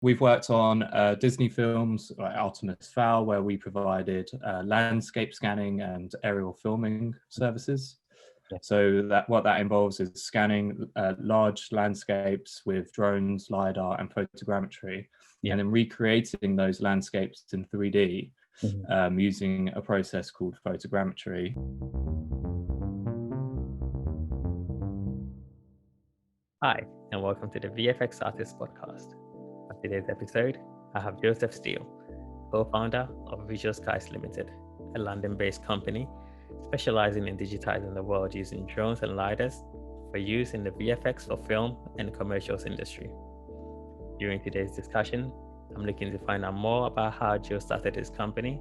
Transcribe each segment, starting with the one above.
We've worked on Disney films like Artemis Fowl, where we provided landscape scanning and aerial filming services. Yeah. So what that involves is scanning large landscapes with drones, Lidar and Photogrammetry, Yeah. and then recreating those landscapes in 3D Mhm. using a process called photogrammetry. Hi, and welcome to the VFX Artist Podcast. For today's episode, I have Joseph Steele, co-founder of Visualskies Limited, a London-based company specializing in digitizing the world using drones and lidars for use in the VFX for film and commercials industry. During today's discussion, I'm looking to find out more about how Joe started his company,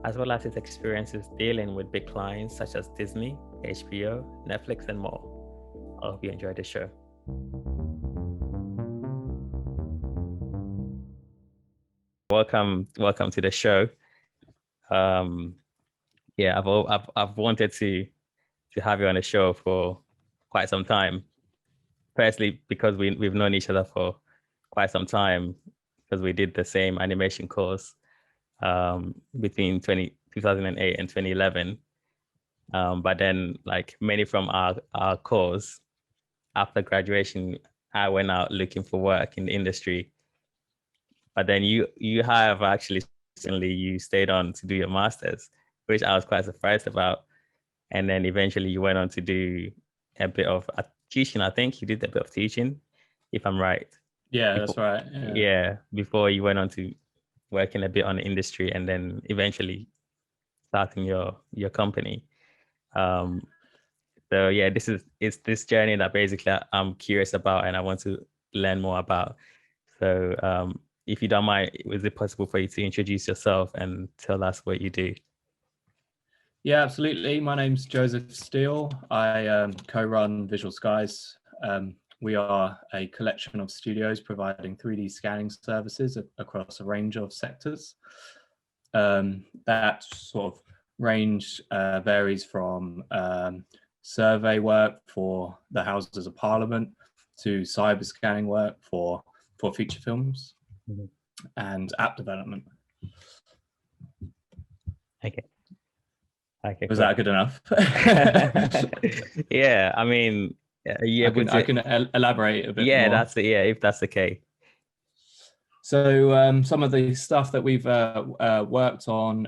as well as his experiences dealing with big clients such as Disney, HBO, Netflix, and more. I hope you enjoyed the show. Welcome to the show. I've wanted to have you on the show for quite some time. Firstly, because we've known each other for quite some time, because we did the same animation course between 2008 and 2011. But then, like many from our course, after graduation, I went out looking for work in the industry. But then you have actually recently you stayed on to do your master's, which I was quite surprised about. And then eventually you went on to do a bit of teaching. I think you did a bit of teaching, if I'm right. Yeah, that's right. Yeah, before you went on to working a bit on the industry and then eventually starting your company. So yeah, it's this journey that basically I'm curious about and I want to learn more about. So if you don't mind, is it possible for you to introduce yourself and tell us what you do? Yeah, absolutely. My name's Joseph Steele. I co-run Visualskies. We are a collection of studios providing 3D scanning services across a range of sectors. That sort of range varies from survey work for the Houses of Parliament to cyber scanning work for feature films and app development. Okay. Was that good enough? Yeah, I mean, I can elaborate a bit more. Yeah, that's it. Yeah, if that's okay. So some of the stuff that we've worked on,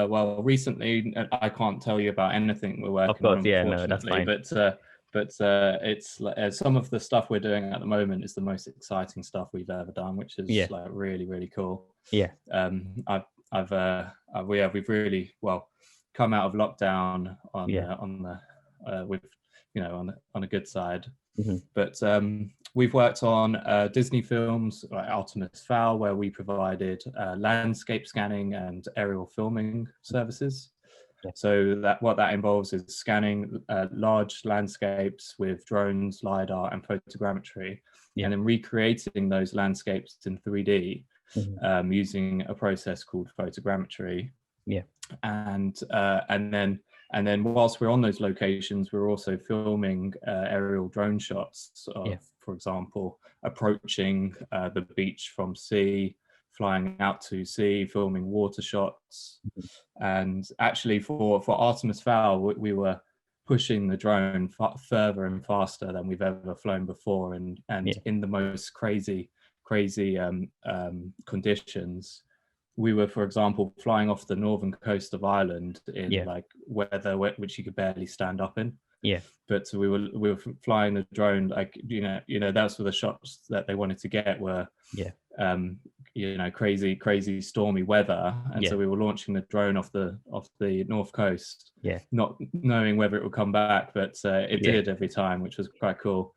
well, recently, I can't tell you about anything we're working on, unfortunately. Yeah, no, that's fine. But it's some of the stuff we're doing at the moment is the most exciting stuff we've ever done, which is like really, really cool. Yeah. We've really come out of lockdown on a good side. Mm-hmm. But we've worked on Disney films like Artemis Fowl, where we provided landscape scanning and aerial filming services. Yeah. So what that involves is scanning large landscapes with drones, Lidar and Photogrammetry, and then recreating those landscapes in 3D using a process called photogrammetry. Yeah. And then whilst we're on those locations, we're also filming aerial drone shots of, for example, approaching the beach from sea, flying out to sea, filming water shots. And actually for Artemis Fowl, we were pushing the drone further and faster than we've ever flown before. And in the most crazy conditions. We were, for example, flying off the northern coast of Ireland in like weather which you could barely stand up in. Yeah. But we were flying the drone, like that's where the shots that they wanted to get were crazy stormy weather, and so we were launching the drone off the north coast, not knowing whether it would come back, but it did every time, which was quite cool.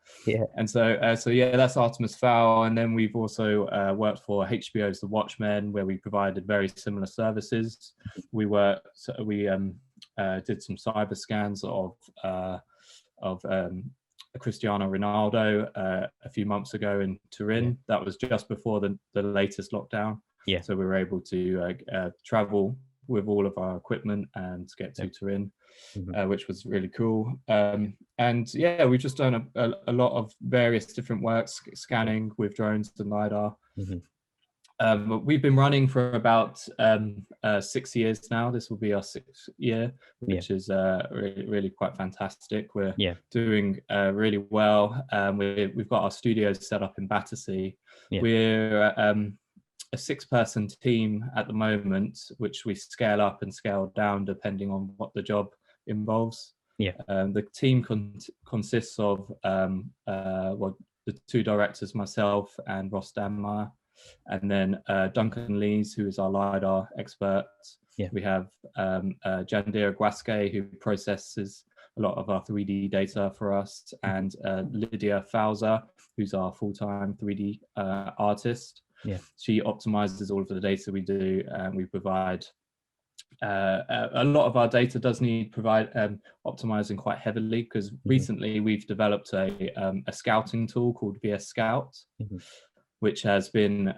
And so that's Artemis Fowl. And then we've also worked for HBO's The Watchmen, where we provided very similar services. We did some cyber scans of Cristiano Ronaldo a few months ago in Turin. That was just before the latest lockdown. So we were able to travel with all of our equipment and get to Turin, which was really cool. And we've just done a lot of various different works, scanning with drones and LiDAR. But we've been running for about 6 years now. This will be our 6th year, which is really quite fantastic. We're doing really well. We've got our studios set up in Battersea. We're a 6-person team at the moment, which we scale up and scale down depending on what the job involves. The team consists of the 2 directors, myself and Ross Danmar, and then Duncan Lees, who is our LiDAR expert. We have Jandira Guasque, who processes a lot of our 3D data for us, and Lydia Fowler, who's our full-time 3D artist. She optimizes all of the data we do, and we provide a lot of our data does need optimizing quite heavily, because recently we've developed a scouting tool called VS Scout, which has been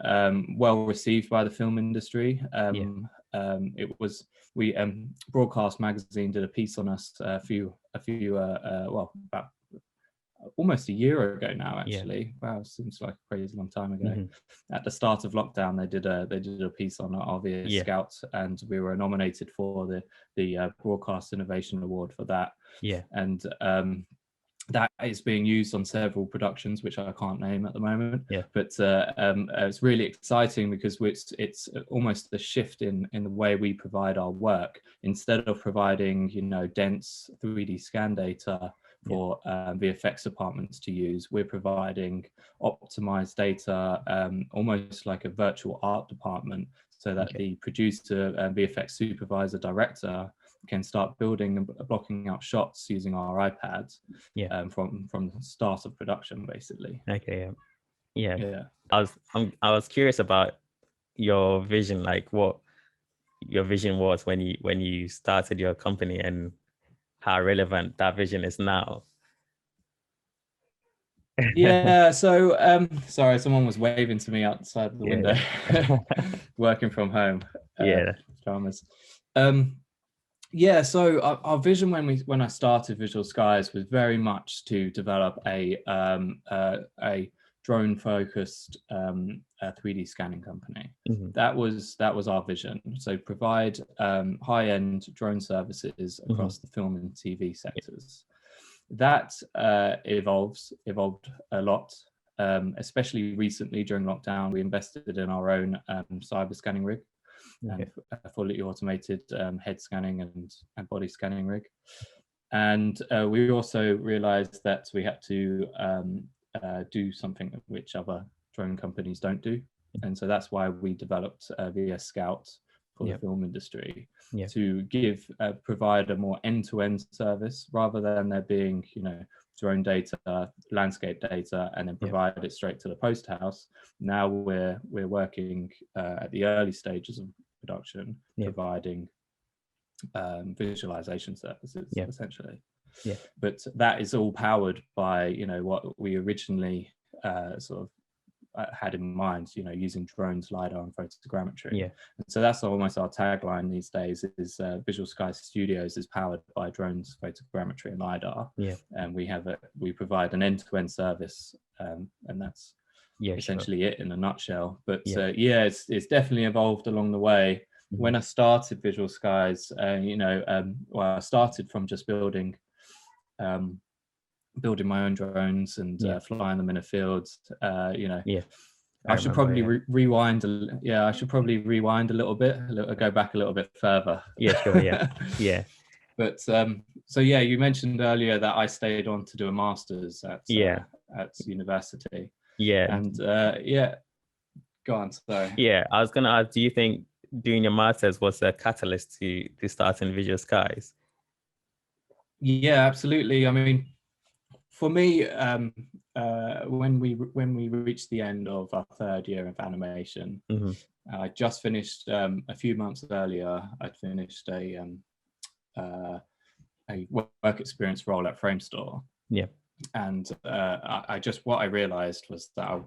well received by the film industry. Broadcast Magazine did a piece on us about almost a year ago now, actually. Wow, it seems like a crazy long time ago. At the start of lockdown, they did a piece on our VS Scout, and we were nominated for the Broadcast Innovation Award for that. And that is being used on several productions, which I can't name at the moment. But it's really exciting, because it's almost a shift in the way we provide our work. Instead of providing, dense 3D scan data for VFX departments to use, we're providing optimized data, almost like a virtual art department, so that the producer, VFX supervisor, director can start building and blocking out shots using our iPads from the start of production, basically. I was curious about your vision, like what your vision was when you started your company, and how relevant that vision is now. So sorry, someone was waving to me outside the window. Working from home. Dramas. So our vision when I started Visualskies was very much to develop a drone focused 3D scanning company. That was our vision. So provide high-end drone services across the film and TV sectors. That evolved a lot, especially recently during lockdown. We invested in our own cyber scanning rig, and a fully automated head scanning and body scanning rig. And we also realized that we had to do something which other drone companies don't do. And so that's why we developed VS Scout for the film industry, to provide a more end-to-end service, rather than there being, drone data, landscape data, and then provide it straight to the post house. Now we're working at the early stages of production, providing visualization services, essentially. But that is all powered by what we originally sort of had in mind, using drones, LiDAR and photogrammetry. And so that's almost our tagline these days, is Visualskies Studios is powered by drones, photogrammetry and LiDAR. And we provide an end-to-end service, and that's essentially it in a nutshell. But it's definitely evolved along the way. When I started Visualskies, I started from just building my own drones and flying them in a field. I should probably rewind. I should probably rewind a little bit, go back a little bit further. But so you mentioned earlier that I stayed on to do a master's at university. And go on. Sorry. I was gonna ask, do you think doing your master's was a catalyst to starting Visualskies? Yeah, absolutely. I mean, for me, when we reached the end of our 3rd year of animation, I just finished a few months earlier. I'd finished a work experience role at Framestore. And what I realized was that I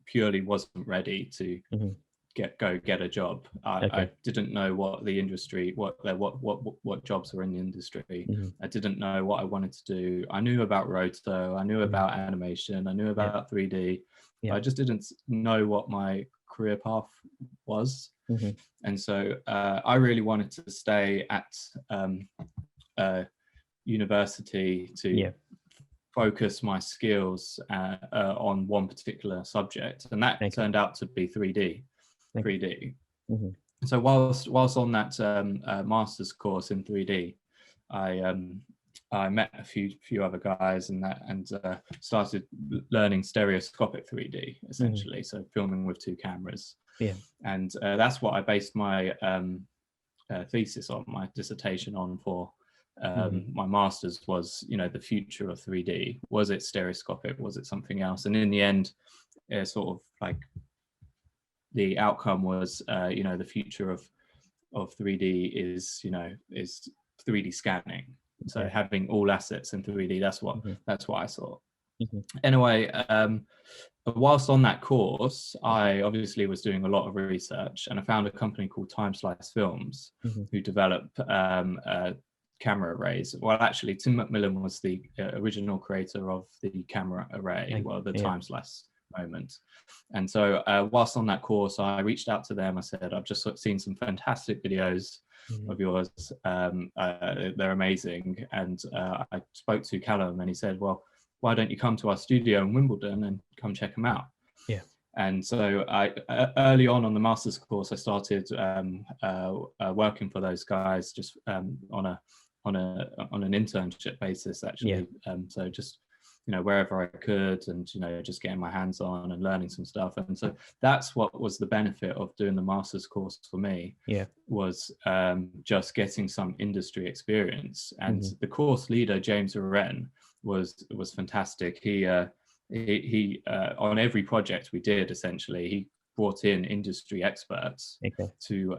purely wasn't ready to get a job. I didn't know what the industry, what jobs were in the industry. I didn't know what I wanted to do. I knew about roto, I knew about animation, I knew about 3D. I just didn't know what my career path was. Mm-hmm. And so I really wanted to stay at university to focus my skills on one particular subject, and that turned out to be 3D. Mm-hmm. So whilst on that master's course in 3D, I met a few other guys and started learning stereoscopic 3D essentially. Mm-hmm. So filming with two cameras. Yeah. And that's what I based my thesis on, my dissertation on for my master's was, the future of 3D. Was it stereoscopic? Was it something else? And in the end, sort of like the outcome was, the future of 3D is 3D scanning. So having all assets in 3D, that's what I saw. Mm-hmm. Anyway, whilst on that course, I obviously was doing a lot of research, and I found a company called Time Slice Films who develop camera arrays. Well, actually, Tim McMillan was the original creator of the camera array, the Time Slice moment. And so whilst on that course, I reached out to them. I said, I've just seen some fantastic videos of yours. They're amazing. And I spoke to Callum, and he said, well, why don't you come to our studio in Wimbledon and come check them out? Yeah. And so I early on the master's course, I started working for those guys just on an internship basis, actually. So just wherever I could, and just getting my hands on and learning some stuff. And so that's what was the benefit of doing the master's course for me. Was just getting some industry experience. And the course leader, James Wren, was fantastic. He on every project we did, essentially, he brought in industry experts to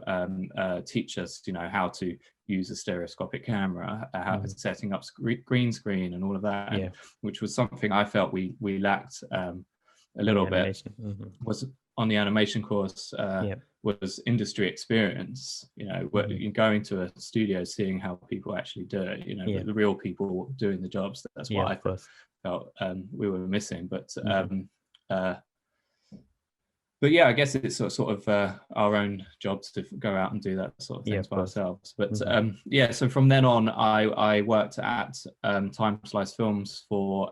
teach us, how to use a stereoscopic camera, how setting up green screen and all of that, which was something I felt we lacked a little bit. Was on the animation course was industry experience, going to a studio, seeing how people actually do it, the real people doing the jobs. That's what I felt we were missing. But yeah, I guess it's sort of our own jobs to go out and do that sort of things by ourselves. But so from then on, I worked at Time Slice Films for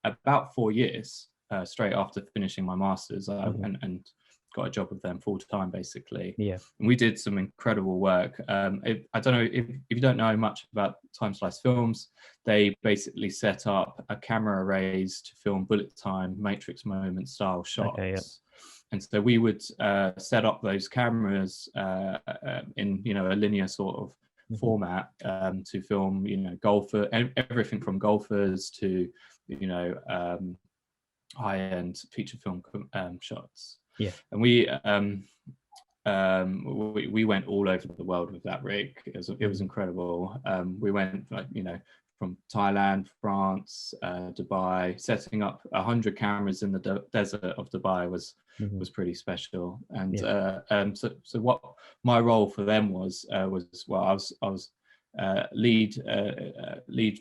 about 4 years, straight after finishing my master's. I went and got a job with them full time, basically. And we did some incredible work. I don't know if you don't know much about Time Slice Films. They basically set up a camera arrays to film bullet time, matrix moment style shots. And so we would set up those cameras in, a linear sort of format to film, everything from golfers to, high-end feature film shots. And we went all over the world with that rig. It was incredible. We went from Thailand, France, Dubai. Setting up 100 cameras in the desert of Dubai was pretty special. And so what my role for them was I was lead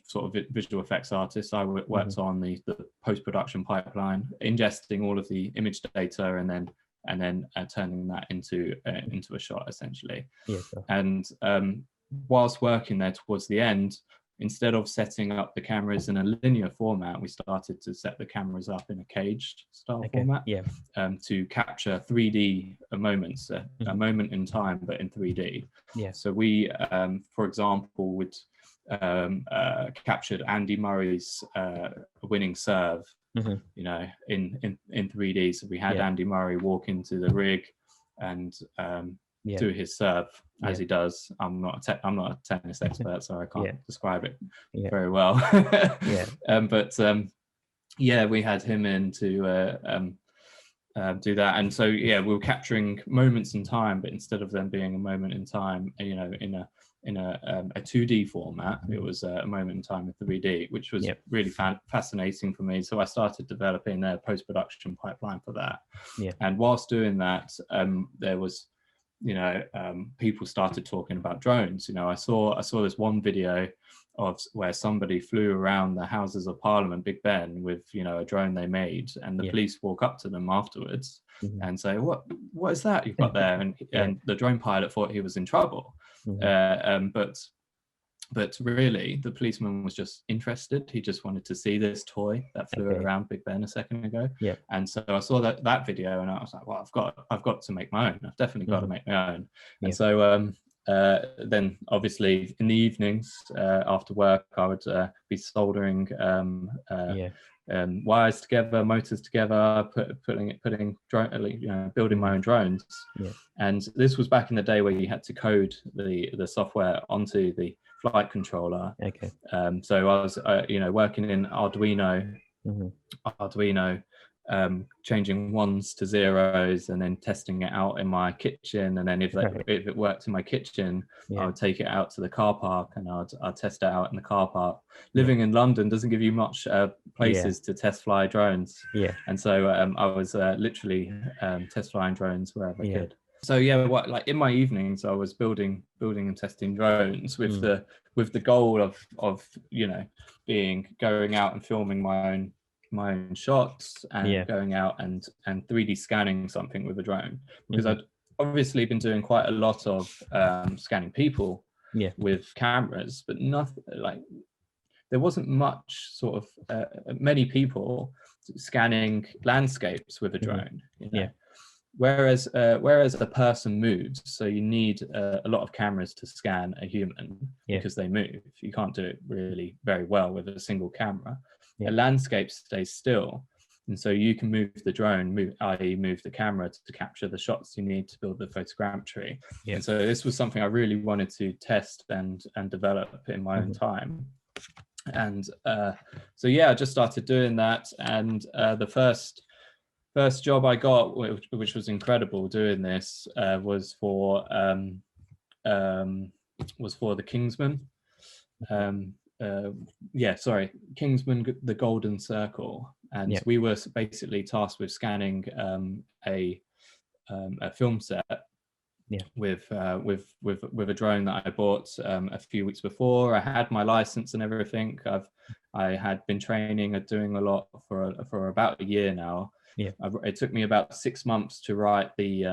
sort of visual effects artist. I worked on the post-production pipeline, ingesting all of the image data and then turning that into a shot, essentially. And whilst working there towards the end, instead of setting up the cameras in a linear format, we started to set the cameras up in a caged style format to capture 3D moments, a moment in time, but in 3D. So we, for example, would captured Andy Murray's winning serve, in 3D. So we had Andy Murray walk into the rig and do his serve as he does. I'm not a tennis expert, so I can't describe it very well. We had him in to do that. And so we were capturing moments in time, but instead of them being a moment in time, in a 2D format, it was a moment in time in 3D, which was really fascinating for me. So I started developing a post-production pipeline for that. And whilst doing that, there was people started talking about drones. I saw this one video of where somebody flew around the Houses of Parliament, Big Ben, with, you know, a drone they made, and the police walk up to them afterwards and say, what is that you've got there? And the drone pilot thought he was in trouble. But really, the policeman was just interested. He just wanted to see this toy that flew around Big Ben a second ago. And so I saw that video, and I was like, well, I've got to make my own. I've definitely got to make my own. And so then, obviously, in the evenings after work, I would be soldering wires together, motors together, building my own drones. And this was back in the day where you had to code the software onto the flight controller. So I was working in Arduino, changing ones to zeros and then testing it out in my kitchen. And then if it worked in my kitchen, I would take it out to the car park and I'd test it out in the car park. Living in London doesn't give you much places to test fly drones. And so I was literally test flying drones wherever I could. So like in my evenings, I was building and testing drones with the goal of going out and filming my own shots and going out and 3D scanning something with a drone, because I'd obviously been doing quite a lot of scanning people with cameras, but nothing like there wasn't much sort of many people scanning landscapes with a drone. Whereas a person moves, so you need a lot of cameras to scan a human because they move. You can't do it really very well with a single camera. A landscape stays still, and so you can move the drone, i.e. move the camera to capture the shots you need to build the photogrammetry. And so this was something I really wanted to test and develop in my own time. And so I just started doing that, and the first job I got, which was incredible doing this, was for the Kingsman. Kingsman The Golden Circle, and we were basically tasked with scanning a film set with a drone that I bought a few weeks before. I had my license and everything. I had been training and doing a lot for about a year now. It took me about 6 months to write the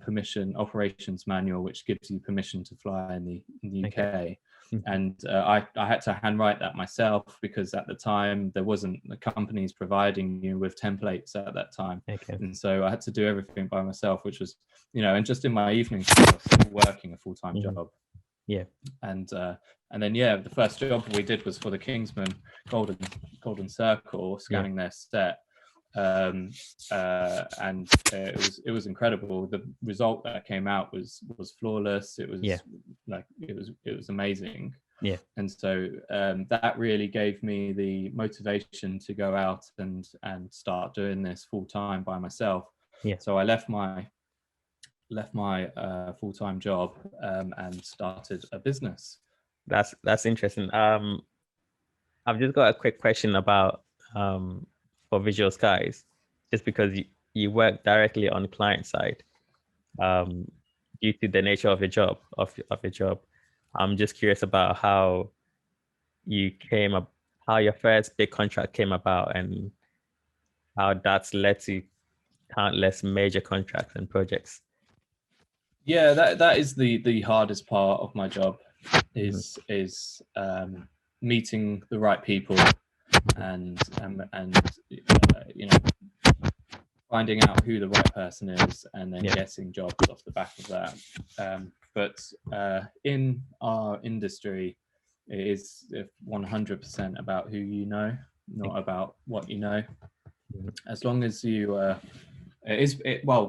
permission operations manual, which gives you permission to fly in the UK. And I had to handwrite that myself, because at the time there wasn't the companies providing you with templates at that time. And so I had to do everything by myself, which was, and just in my evenings I was still working a full-time job. And then the first job we did was for the Kingsman Golden Circle, scanning their set. And it was incredible. The result that came out was flawless. It was it was amazing. And so that really gave me the motivation to go out and start doing this full time by myself. So I left my full-time job and started a business. That's interesting. I've just got a quick question about for Visualskies, just because you work directly on the client side, due to the nature of your job. I'm just curious about how your first big contract came about, and how that's led to countless major contracts and projects. That is the hardest part of my job, is meeting the right people and finding out who the right person is, and then getting jobs off the back of that. But in our industry, it is 100% about who you know, not about what you know. As long as you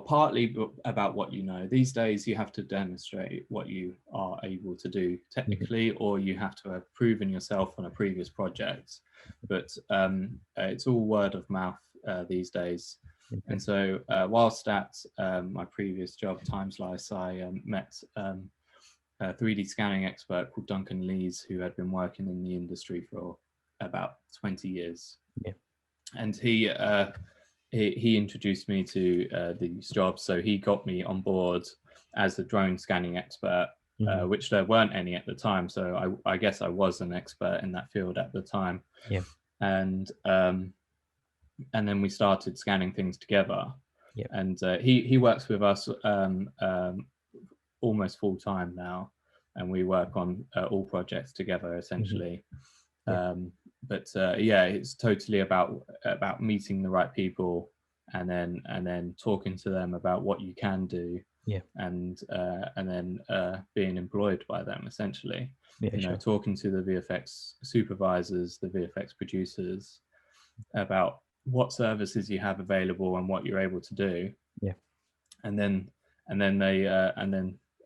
partly about what you know. These days you have to demonstrate what you are able to do technically, or you have to have proven yourself on a previous project. But it's all word of mouth these days. And so whilst at my previous job, TimeSlice, I met a 3D scanning expert called Duncan Lees, who had been working in the industry for about 20 years. And he introduced me to these jobs. So he got me on board as a drone scanning expert. which there weren't any at the time. So I guess I was an expert in that field at the time. Yeah. And then we started scanning things together. Yeah. And he works with us almost full time now, and we work on all projects together essentially. But yeah, it's totally about meeting the right people, and then talking to them about what you can do. Yeah. And then being employed by them essentially. Yeah, you know, talking to the VFX supervisors, the VFX producers about what services you have available and what you're able to do. Yeah. And then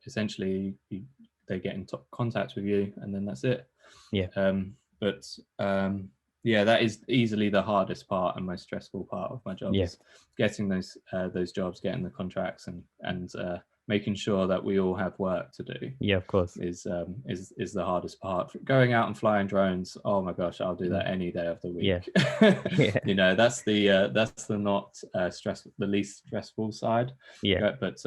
essentially they get in contact with you, and then that's it. Yeah. Yeah, that is easily the hardest part and most stressful part of my job. Yeah. Is getting those jobs, getting the contracts, and making sure that we all have work to do. Yeah, of course. Is the hardest part. Going out and flying drones, oh my gosh, I'll do that any day of the week. Yeah. You know, that's the not stressful, the least stressful side. Yeah. But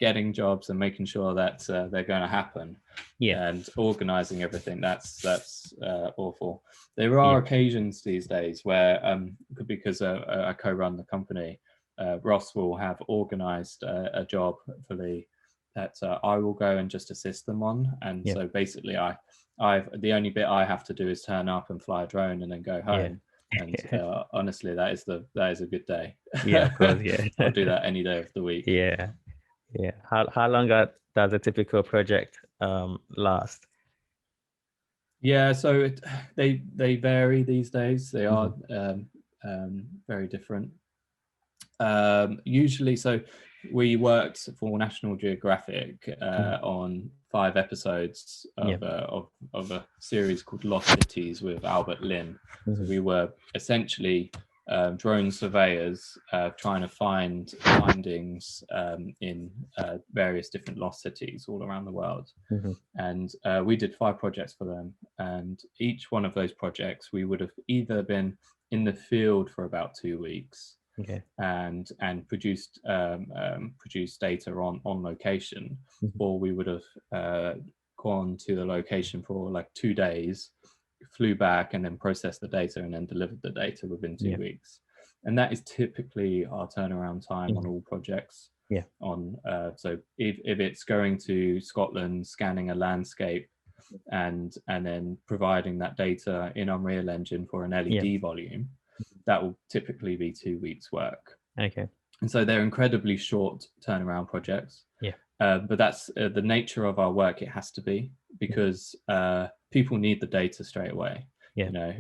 getting jobs and making sure that they're going to happen. Yeah. And organizing everything, that's awful. There are occasions these days where because I co-run the company, Ross will have organized a job for that I will go and just assist them on. And so basically I've the only bit I have to do is turn up and fly a drone and then go home. And honestly, that is a good day. Yeah, of course. Yeah. I'll do that any day of the week. Yeah. Yeah. How long does a typical project last? Yeah, so they vary these days. They are very different. Usually, so we worked for National Geographic on 5 episodes of a series called Lost Cities with Albert Lin. So we were essentially drone surveyors trying to find findings in various different lost cities all around the world. And we did 5 projects for them, and each one of those projects we would have either been in the field for about 2 weeks and produced data on location, or we would have gone to the location for like 2 days, flew back and then processed the data and then delivered the data within 2 weeks. And that is typically our turnaround time on all projects. So if it's going to Scotland, scanning a landscape and then providing that data in Unreal Engine for an LED volume, that will typically be 2 weeks work. And so they're incredibly short turnaround projects. But that's the nature of our work. It has to be, because people need the data straight away. You know,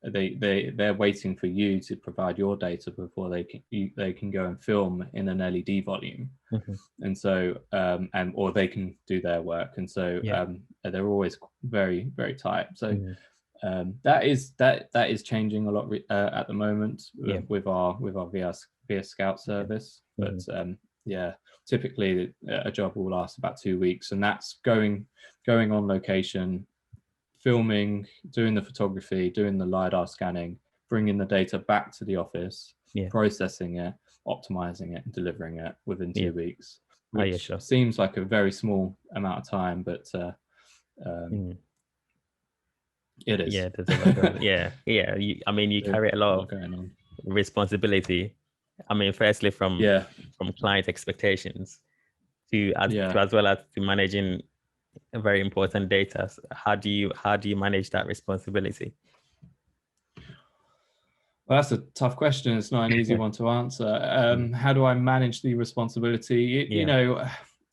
they're waiting for you to provide your data before they can go and film in an LED volume. And so or they can do their work. And so they're always very, very tight. So that is changing a lot at the moment with our VS Scout service. But typically a job will last about 2 weeks, and that's going on location, filming, doing the photography, doing the LiDAR scanning, bringing the data back to the office, processing it, optimizing it, and delivering it within 2 weeks, which seems like a very small amount of time, but it is. You carry a lot of going on. responsibility. I mean, firstly from client expectations to as well as to managing very important data. So how do you manage that responsibility? Well, that's a tough question. It's not an easy one to answer. How do I manage the responsibility? You know,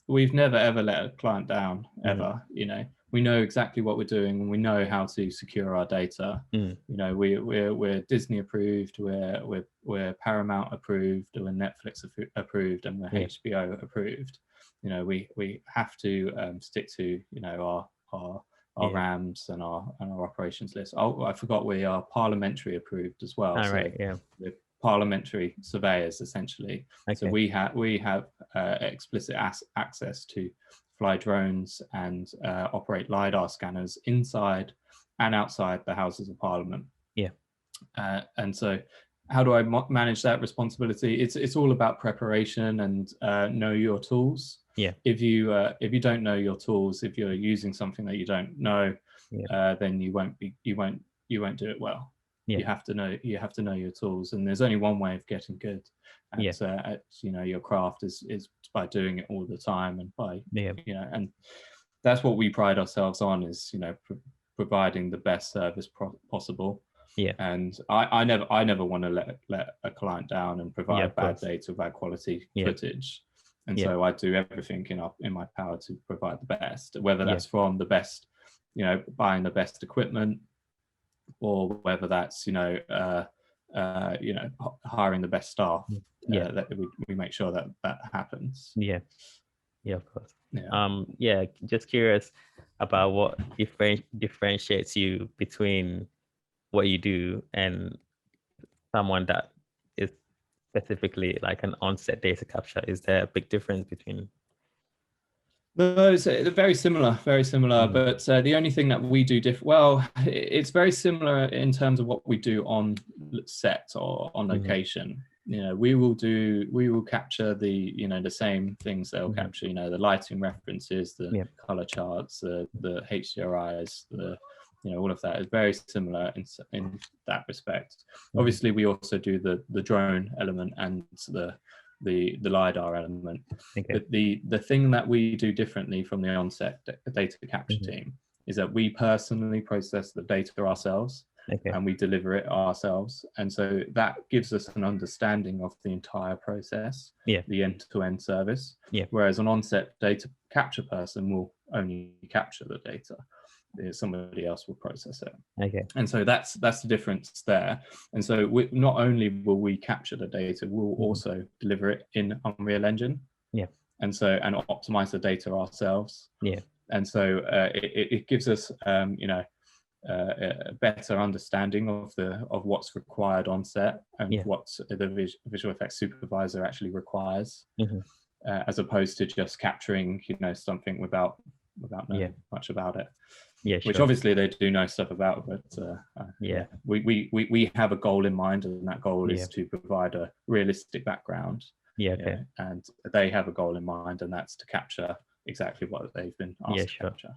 we've never ever let a client down ever. You know, we know exactly what we're doing, and we know how to secure our data. You know, we're Disney approved, we're Paramount approved, we're Netflix approved, and we're HBO approved. You know, we have to stick to our RAMs and our operations list. Oh, I forgot we are parliamentary approved as well. We're parliamentary surveyors essentially. So we have explicit access to fly drones and operate LiDAR scanners inside and outside the Houses of Parliament. And so how do I manage that responsibility? It's all about preparation and know your tools. Yeah. If you don't know your tools, if you're using something that you don't know, then you won't do it well. Yeah. You have to know your tools, and there's only one way of getting good at your craft is by doing it all the time, and by and that's what we pride ourselves on, is providing the best service possible. Yeah. And I never want to let a client down and provide bad data, bad quality footage. And so I do everything in my power to provide the best, whether that's from the best, buying the best equipment, or whether that's hiring the best staff. That we make sure that happens. Yeah, of course. Just curious about what differentiates you between what you do and someone that is specifically like an on-set data capture. Is there a big difference between? No, it's very similar, but the only thing that we do it's very similar in terms of what we do on set or on location. We will capture the same things they'll capture, the lighting references, the color charts, the HDRIs, all of that is very similar in that respect. Obviously, we also do the drone element and the Lidar element. But the thing that we do differently from the on-set data capture team is that we personally process the data ourselves, and we deliver it ourselves. And so that gives us an understanding of the entire process, the end-to-end service. Whereas an on-set data capture person will only capture the data. Somebody else will process it. And so that's the difference there. And so not only will we capture the data, we'll also deliver it in Unreal Engine. And optimize the data ourselves. And so it gives us a better understanding of what's required on set, and what the visual effects supervisor actually requires, as opposed to just capturing something without knowing much about it. Which obviously they do know stuff about, but we have a goal in mind, and that goal is to provide a realistic background. And they have a goal in mind, and that's to capture exactly what they've been asked to capture.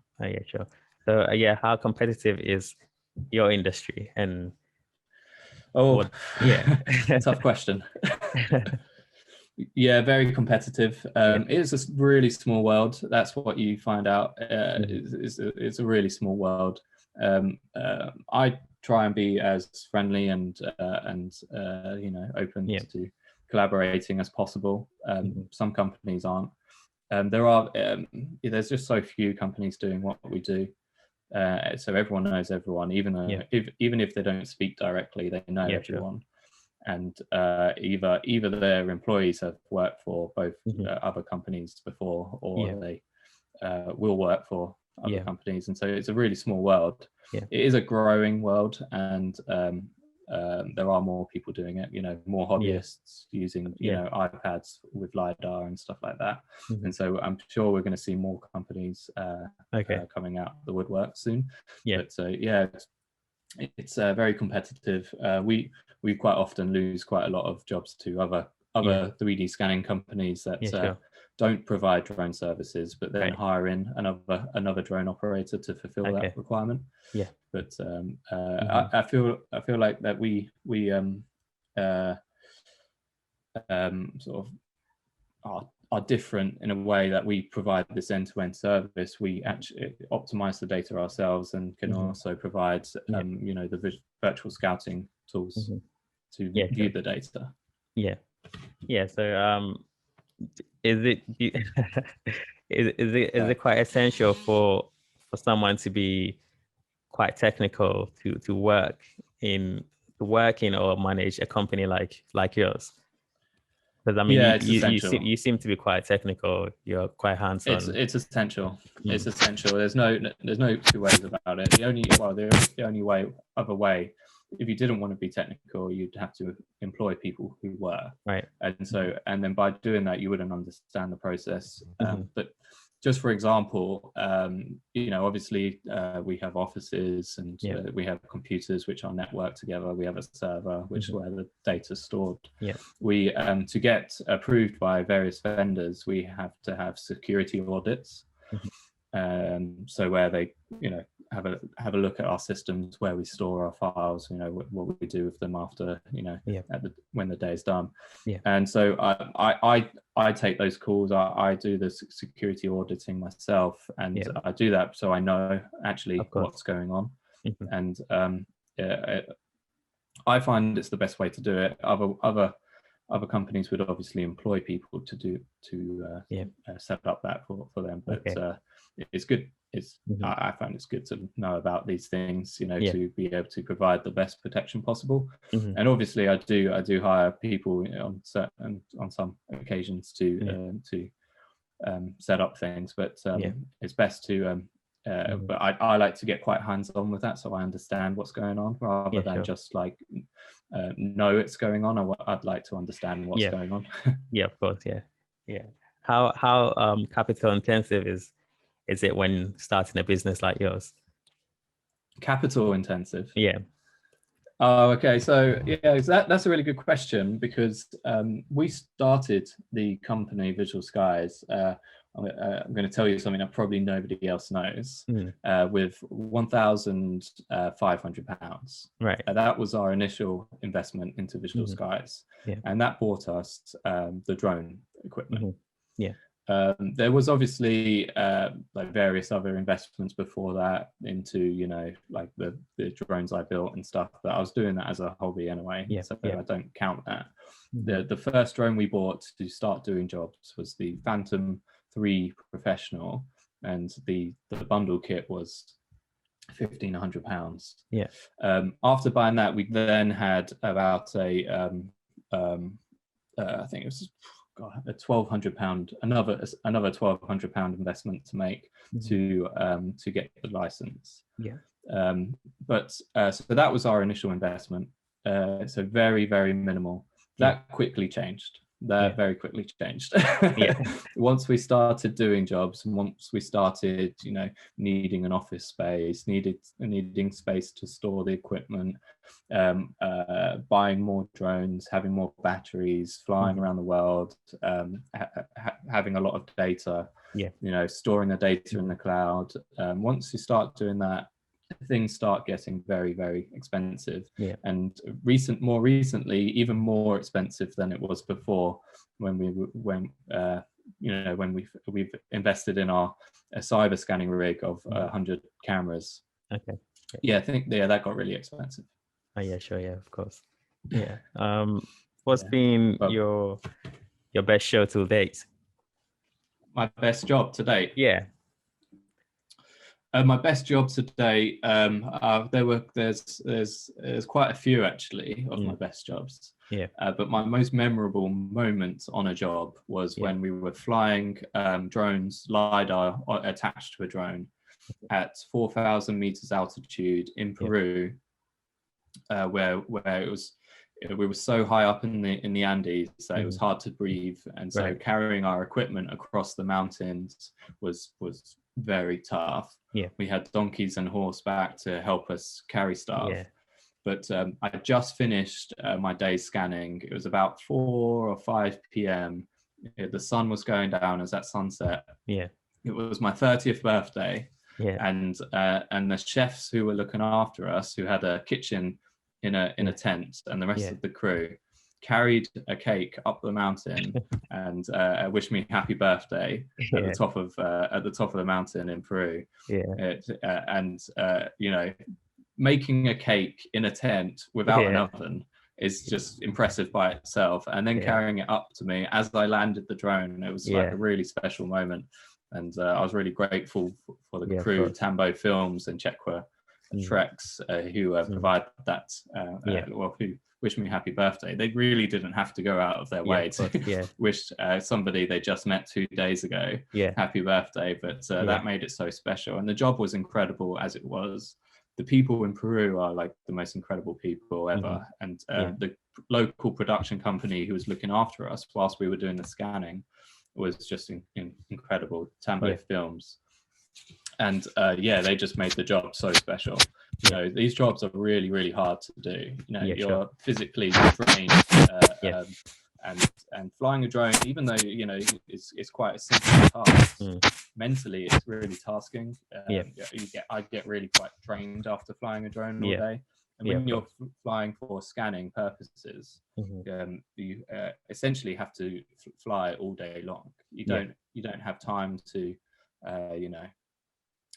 So how competitive is your industry? And tough question. Very competitive. It's a really small world. That's what you find out. It's a really small world. I try and be as friendly and open to collaborating as possible. Some companies aren't. There's just so few companies doing what we do. So everyone knows everyone, even if they don't speak directly, they know everyone. And either their employees have worked for both other companies before, or they will work for other companies. And so it's a really small world. It is a growing world, and there are more people doing it, more hobbyists using iPads with Lidar and stuff like that. And so I'm sure we're going to see more companies coming out the woodwork soon. But it's very competitive. We quite often lose quite a lot of jobs to other 3D scanning companies that don't provide drone services, but then hire in another drone operator to fulfill that requirement. But I feel like that we sort of are different in a way that we provide this end-to-end service. We actually optimize the data ourselves, and can also provide the virtual scouting tools to view the data. So is it quite essential for someone to be quite technical to work in or manage a company like yours? Because I mean, you seem to be quite technical. You're quite hands-on. It's essential. It's essential. There's no two ways about it. The only other way if you didn't want to be technical, you'd have to employ people who were. Right. And so, and then by doing that, you wouldn't understand the process. But just for example, you know, obviously we have offices and we have computers which are networked together. We have a server which is where the data is stored. We to get approved by various vendors, we have to have security audits. So where they, you know, have a look at our systems, where we store our files, you know, what we do with them after, you know, when the day is done. And so I take those calls. I do the security auditing myself, and I do that so I know actually what's going on. And I find it's the best way to do it. Other companies would obviously employ people to set up that for them, but it's good. I find it's good to know about these things, you know, to be able to provide the best protection possible. And obviously, I do hire people, you know, on some occasions to set up things, but it's best to. But I like to get quite hands-on with that, so I understand what's going on rather than just like know it's going on. I'd like to understand what's going on. Of course. How capital intensive is it when starting a business like yours? Capital intensive? Oh, okay. So that's a really good question, because we started the company Visualskies. I'm going to tell you something that probably nobody else knows. With £1,500. Right. That was our initial investment into Visualskies, and that bought us the drone equipment. There was obviously like various other investments before that into, you know, like the drones I built and stuff, but I was doing that as a hobby anyway, so I don't count that. The first drone we bought to start doing jobs was the Phantom 3 Professional, and the bundle kit was £1,500. After buying that, we then had about I think it was a £1,200, another £1,200 investment to make to get the license. But so that was our initial investment. So very, very minimal. That quickly changed. Very quickly changed. Once we started doing jobs, and once we started, you know, needing an office space, needing space to store the equipment, buying more drones, having more batteries, flying around the world, having a lot of data, you know, storing the data in the cloud. Once you start doing that, things start getting very, very expensive, and more recently even more expensive than it was before, when we've invested in our cyber scanning rig of 100 cameras. I think that got really expensive. Of course. What's been your best show to date? My best job to date? My best job today, there's quite a few actually of my best jobs. But my most memorable moment on a job was when we were flying drones, lidar attached to a drone at 4,000 meters altitude in Peru, where it was. We were so high up in the Andes that it was hard to breathe, and so carrying our equipment across the mountains was very tough. We had donkeys and horseback to help us carry stuff. But I just finished my day's scanning. It was about 4 or 5 p.m. The sun was going down. It was at sunset. It was my 30th birthday, and the chefs who were looking after us, who had a kitchen in a tent, and the rest of the crew carried a cake up the mountain and wished me happy birthday at the top of the mountain in Peru. You know, making a cake in a tent without an oven is just impressive by itself, and then carrying it up to me as I landed the drone, it was like a really special moment. And I was really grateful for the crew, Tambo Films and Czechwa Trex, who provided that, who wished me happy birthday. They really didn't have to go out of their way to wish somebody they just met 2 days ago happy birthday, but that made it so special. And the job was incredible as it was. the people in Peru are like the most incredible people ever. And the local production company who was looking after us whilst we were doing the scanning was just incredible. Tambo Films. And they just made the job so special. You know, these jobs are really, really hard to do. You know, you're physically trained, and flying a drone, even though you know it's quite a simple task, mentally it's really tasking. I get really quite trained after flying a drone all day. And when you're flying for scanning purposes, you essentially have to fly all day long. You don't have time to, you know.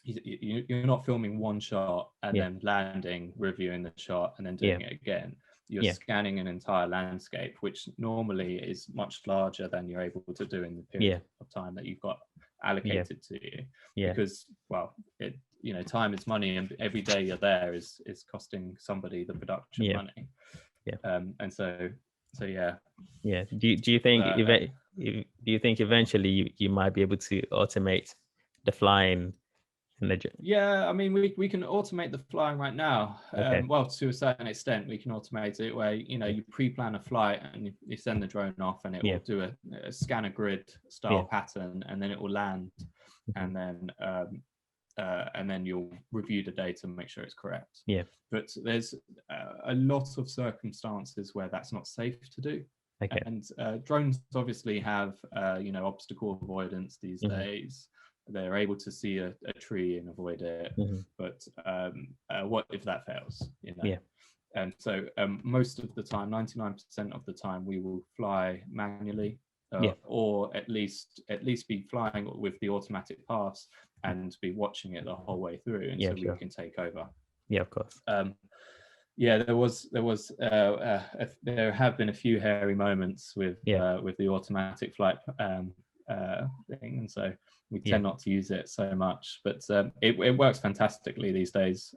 You're not filming one shot and then landing, reviewing the shot, and then doing it again. You're scanning an entire landscape, which normally is much larger than you're able to do in the period of time that you've got allocated to you. Because, well, you know, time is money, and every day you're there is costing somebody the production money. And so yeah. Do you think do you think eventually you might be able to automate the flying? I mean, we can automate the flying right now. Well, to a certain extent, we can automate it where, you know, you pre-plan a flight and you send the drone off, and it will do a scanner grid style pattern, and then it will land, and then you'll review the data and make sure it's correct. But there's a lot of circumstances where that's not safe to do. And drones obviously have you know, obstacle avoidance these days. They're able to see a tree and avoid it, but what if that fails? You know, and so most of the time, 99% of the time, we will fly manually, or at least be flying with the automatic pass and be watching it the whole way through, and so we can take over. Of course. There have been a few hairy moments with the automatic flight thing, and so we tend not to use it so much, but it works fantastically these days.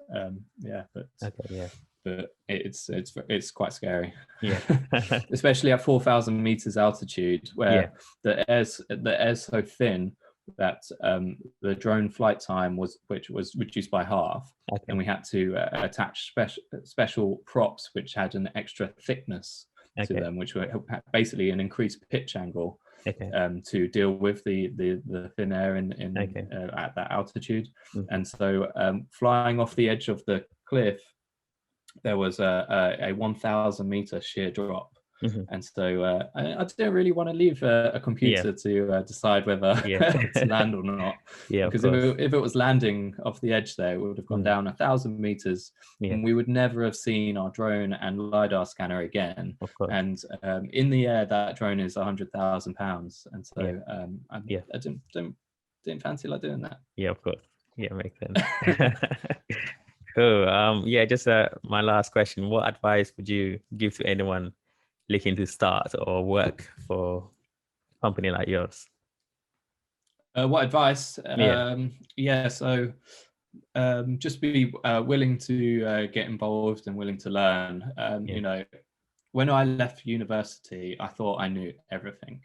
But it's quite scary, especially at 4,000 meters altitude, where the air's so thin that the drone flight time was reduced by half, and we had to attach special props which had an extra thickness to them, which were basically an increased pitch angle. To deal with the thin air at that altitude. And so flying off the edge of the cliff, there was a 1,000 meter sheer drop. And so I didn't really want to leave a computer to decide whether to land or not. Because if it was landing off the edge there, it would have gone down 1,000 meters, and we would never have seen our drone and Lidar scanner again. And in the air, that drone is 100,000 pounds. And so I didn't fancy like doing that. Of course. Makes sense. Cool. Just my last question. What advice would you give to anyone looking to start or work for a company like yours? What advice? So just be willing to get involved and willing to learn. You know, when I left university, I thought I knew everything.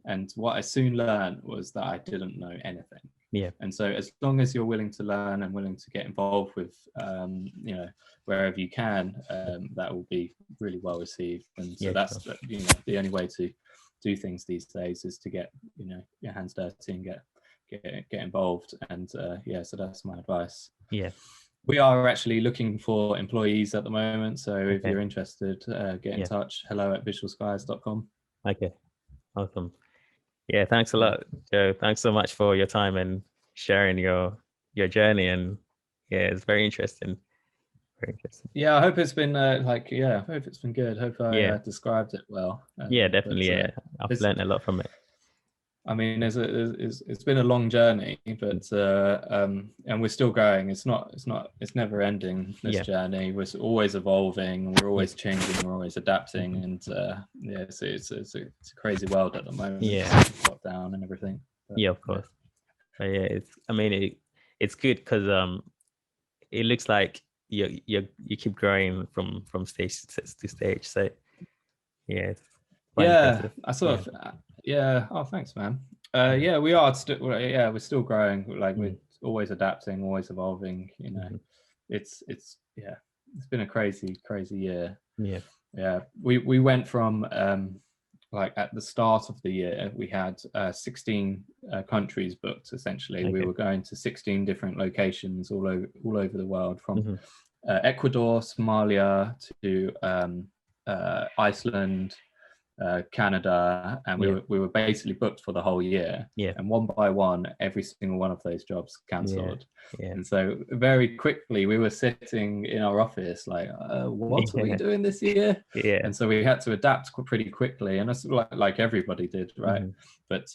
And what I soon learned was that I didn't know anything. And so as long as you're willing to learn and willing to get involved with, you know, wherever you can, that will be really well received. And so that's, you know, the only way to do things these days is to get, you know, your hands dirty and get involved. And so that's my advice. We are actually looking for employees at the moment. So if you're interested, get in touch. hello@visualskies.com. Awesome. Thanks a lot, Joe. Thanks so much for your time and sharing your journey. And it's very interesting. I hope it's been I hope it's been good. Hope I described it well. Definitely. I've learned a lot from it. I mean, it's been a long journey, but and we're still going. It's never ending, this journey. We're always evolving, we're always changing, we're always adapting, and it's a crazy world at the moment. Lockdown and everything. But, of course. It's good because it looks like you keep growing from stage to stage. So it's impressive. I sort of. Oh, thanks, man. We are still. We're still growing. Like we're always adapting, always evolving. You know, it's yeah, it's been a crazy year. Yeah. We went from like at the start of the year we had 16 countries booked. Essentially, we were going to 16 different locations all over the world, from Ecuador, Somalia to Iceland, Canada, and we were basically booked for the whole year. And one by one, every single one of those jobs cancelled. And so very quickly we were sitting in our office like, what are we doing this year? And so we had to adapt pretty quickly, and that's like everybody did, right? But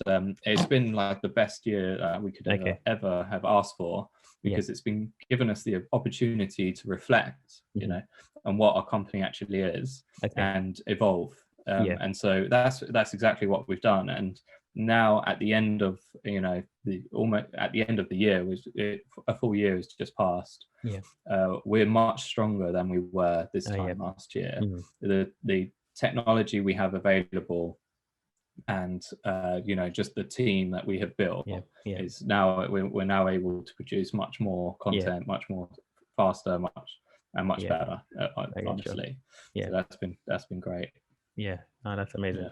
it's been like the best year we could ever have asked for, because it's been given us the opportunity to reflect, you know, on what our company actually is and evolve. And so that's exactly what we've done. And now at the end of, you know, at the end of the year, a full year has just passed. We're much stronger than we were this time last year. The technology we have available, and you know, just the team that we have built is now we're now able to produce much more content, much more faster, much better, honestly. So that's been great. Oh, that's amazing.